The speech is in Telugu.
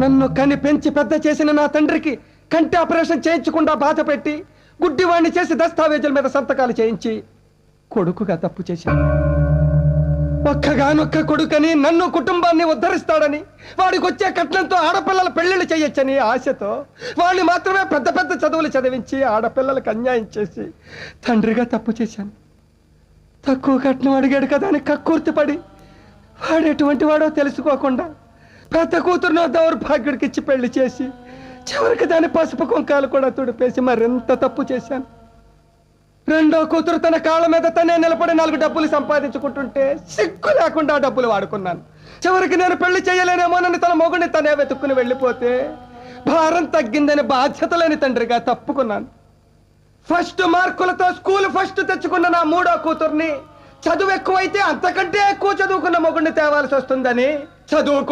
నన్ను కని పెంచి పెద్ద చేసిన నా తండ్రికి కంటి ఆపరేషన్ చేయించకుండా బాధ పెట్టి గుడ్డివాణ్ణి చేసి దస్తావేజుల మీద సంతకాలు చేయించి కొడుకుగా తప్పు చేశాను. ఒక్కగానొక్క కొడుకని నన్ను కుటుంబాన్ని ఉద్ధరిస్తాడని వాడికి వచ్చే కట్నంతో ఆడపిల్లల పెళ్లిళ్ళు చేయొచ్చని ఆశతో వాళ్ళని మాత్రమే పెద్ద పెద్ద చదువులు చదివించి ఆడపిల్లలకు అన్యాయం చేసి తండ్రిగా తప్పు చేశాను. తక్కువ కట్నం అడిగాడు కదా అని కక్కుర్తిపడి వాడు ఎటువంటి వాడో తెలుసుకోకుండా పెద్ద కూతురునో దౌర్భాగ్యుడికి ఇచ్చి పెళ్లి చేసి చివరికి దాని పసుపు కుంకాలు కూడా తుడిపేసి మరింత తప్పు చేశాను. రెండో కూతురు తన కాళ్ళ మీద తనే నిలబడి 4 డబ్బులు సంపాదించుకుంటుంటే సిగ్గు లేకుండా డబ్బులు వాడుకున్నాను. చివరికి నేను పెళ్లి చేయలేనేమోనని తన మొగుడిని తనే వెతుక్కుని వెళ్ళిపోతే భారం తగ్గిందని బాధ్యత లేని తండ్రిగా తప్పుకున్నాను. ఫస్ట్ మార్కులతో స్కూల్ ఫస్ట్ తెచ్చుకున్న నా 3వ కూతుర్ని చదువు ఎక్కువైతే అంతకంటే ఎక్కువ చదువుకున్న మొగుడిని తేవాల్సి వస్తుందని చదువు